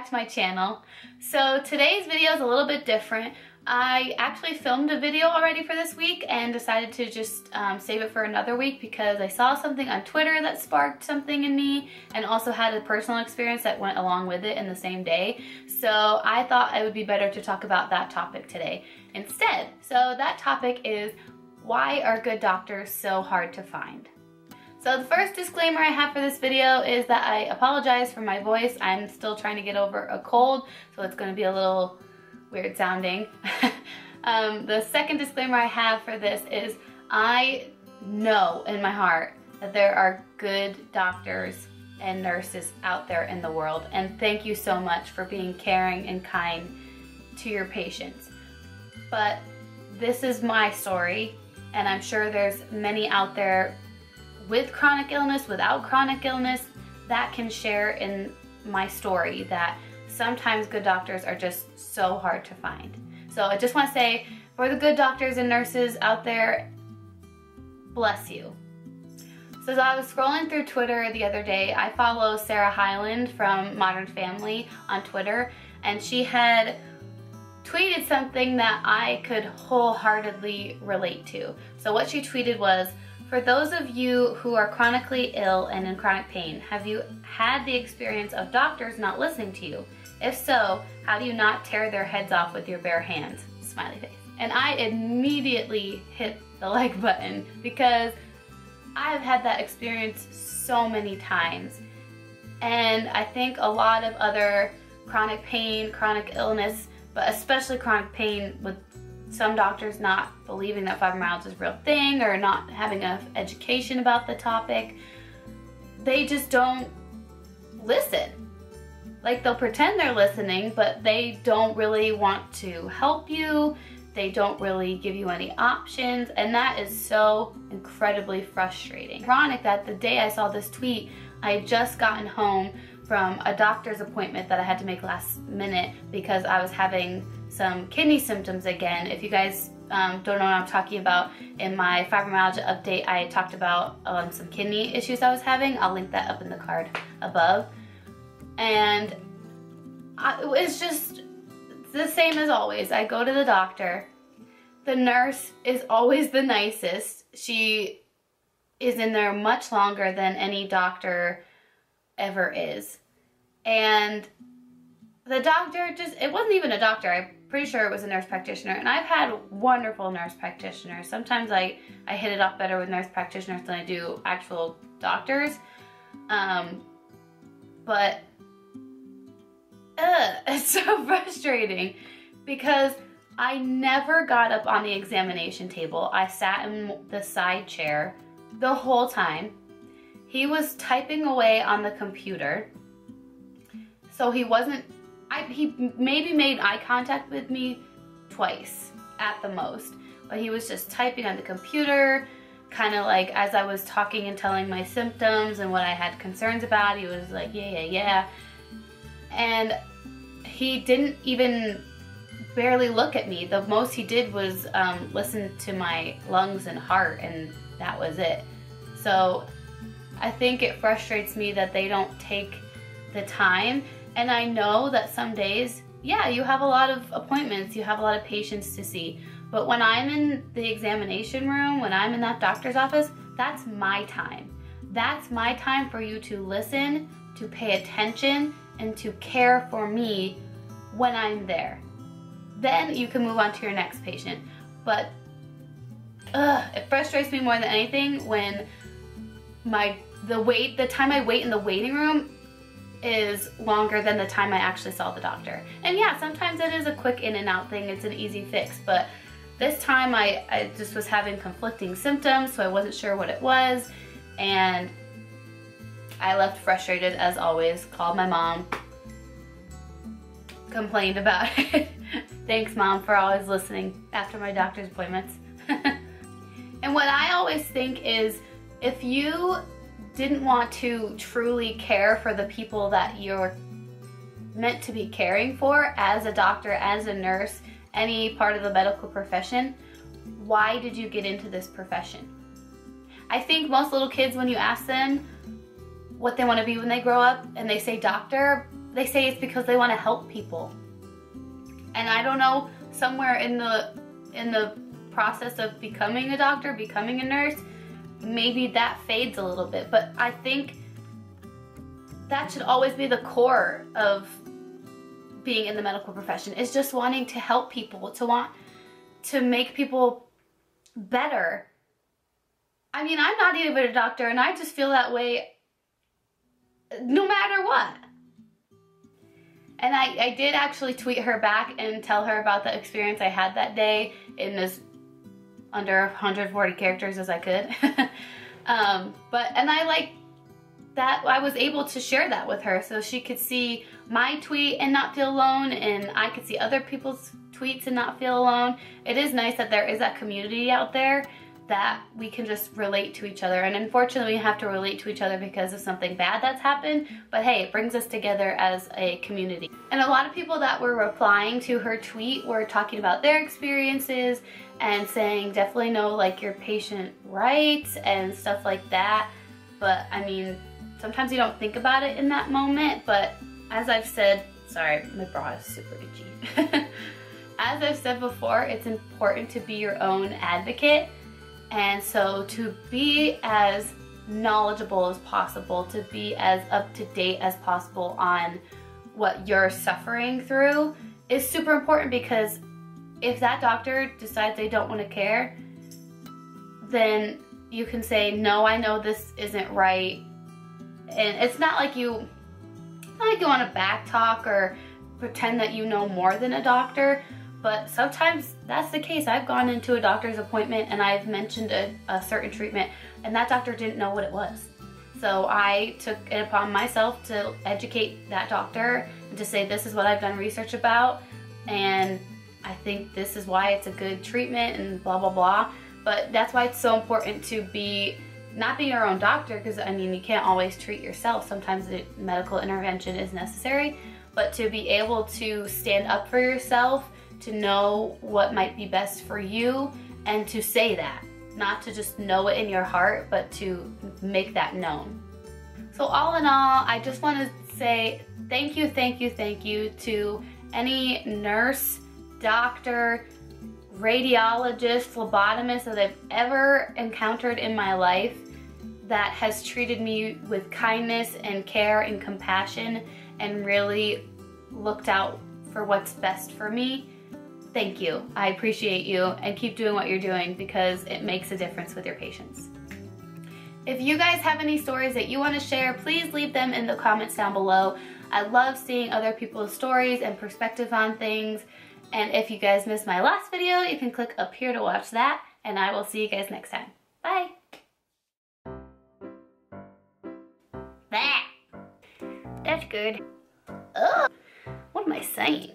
back to my channel. So today's video is a little bit different. I actually filmed a video already for this week and decided to just save it for another week because I saw something on Twitter that sparked something in me and also had a personal experience that went along with it in the same day. So I thought it would be better to talk about that topic today instead. So that topic is, why are good doctors so hard to find? So the first disclaimer I have for this video is that I apologize for my voice. I'm still trying to get over a cold, so it's going to be a little weird sounding. The second disclaimer I have for this is I know in my heart that there are good doctors and nurses out there in the world, and thank you so much for being caring and kind to your patients. But this is my story, and I'm sure there's many out there with chronic illness, without chronic illness, that can share in my story that sometimes good doctors are just so hard to find. So I just want to say, for the good doctors and nurses out there, bless you. So as I was scrolling through Twitter the other day, I follow Sarah Hyland from Modern Family on Twitter, and she had tweeted something that I could wholeheartedly relate to. So what she tweeted was, for those of you who are chronically ill and in chronic pain, have you had the experience of doctors not listening to you? If so, how do you not tear their heads off with your bare hands? Smiley face. And I immediately hit the like button because I've had that experience so many times. And I think a lot of other chronic pain, chronic illness, but especially chronic pain with some doctors not believing that fibromyalgia is a real thing or not having enough education about the topic, they just don't listen. Like, they'll pretend they're listening, but they don't really want to help you. They don't really give you any options, and that is so incredibly frustrating. Ironic that the day I saw this tweet, I had just gotten home from a doctor's appointment that I had to make last minute because I was having some kidney symptoms again. If you guys don't know what I'm talking about, in my fibromyalgia update I talked about some kidney issues I was having. I'll link that up in the card above. And it's just the same as always. I go to the doctor. The nurse is always the nicest. She is in there much longer than any doctor ever is. And the doctor just, it wasn't even a doctor, I'm pretty sure it was a nurse practitioner, and I've had wonderful nurse practitioners. Sometimes I hit it off better with nurse practitioners than I do actual doctors. But it's so frustrating because I never got up on the examination table. I sat in the side chair the whole time. He was typing away on the computer, so he wasn't, he maybe made eye contact with me twice at the most, but he was just typing on the computer, kind of like as I was talking and telling my symptoms and what I had concerns about. He was like, yeah. And he didn't even barely look at me. The most he did was listen to my lungs and heart, and that was it. So I think it frustrates me that they don't take the time. And I know that some days, yeah, you have a lot of appointments, you have a lot of patients to see, but when I'm in the examination room, when I'm in that doctor's office, that's my time. That's my time for you to listen, to pay attention, and to care for me when I'm there. Then you can move on to your next patient. But it frustrates me more than anything when the time I wait in the waiting room is longer than the time I actually saw the doctor. And yeah, sometimes it is a quick in and out thing, it's an easy fix, but this time I just was having conflicting symptoms, so I wasn't sure what it was, and I left frustrated as always, called my mom, complained about it. Thanks, Mom, for always listening after my doctor's appointments. And what I always think is, if you didn't want to truly care for the people that you're meant to be caring for as a doctor, as a nurse, any part of the medical profession, why did you get into this profession? I think most little kids, when you ask them what they want to be when they grow up and they say doctor, they say it's because they want to help people. And I don't know, somewhere in the process of becoming a doctor, becoming a nurse, maybe that fades a little bit. But I think that should always be the core of being in the medical profession, is just wanting to help people, to want to make people better. I mean, I'm not even a doctor, and I just feel that way no matter what. And I did actually tweet her back and tell her about the experience I had that day in as under 140 characters as I could. And I like that I was able to share that with her so she could see my tweet and not feel alone, and I could see other people's tweets and not feel alone. It is nice that there is that community out there that we can just relate to each other. And unfortunately, we have to relate to each other because of something bad that's happened. But hey, it brings us together as a community. And a lot of people that were replying to her tweet were talking about their experiences and saying definitely know like your patient rights and stuff like that. But I mean, sometimes you don't think about it in that moment. But as I've said, sorry, my bra is super itchy. As I've said before, it's important to be your own advocate. And so to be as knowledgeable as possible, to be as up to date as possible on what you're suffering through is super important, because if that doctor decides they don't want to care, then you can say, no, I know this isn't right. And it's not like you want to back talk or pretend that you know more than a doctor. But sometimes that's the case. I've gone into a doctor's appointment and I've mentioned a certain treatment and that doctor didn't know what it was. So I took it upon myself to educate that doctor and to say, this is what I've done research about, and I think this is why it's a good treatment, and blah, blah, blah. But that's why it's so important to not be your own doctor, because I mean, you can't always treat yourself. Sometimes the medical intervention is necessary, but to be able to stand up for yourself, to know what might be best for you, and to say that. Not to just know it in your heart, but to make that known. So all in all, I just want to say thank you to any nurse, doctor, radiologist, phlebotomist that I've ever encountered in my life that has treated me with kindness and care and compassion and really looked out for what's best for me. Thank you. I appreciate you, and keep doing what you're doing because it makes a difference with your patients. If you guys have any stories that you want to share, please leave them in the comments down below. I love seeing other people's stories and perspectives on things. And if you guys missed my last video, you can click up here to watch that, and I will see you guys next time. Bye! That's good. Ugh, what am I saying?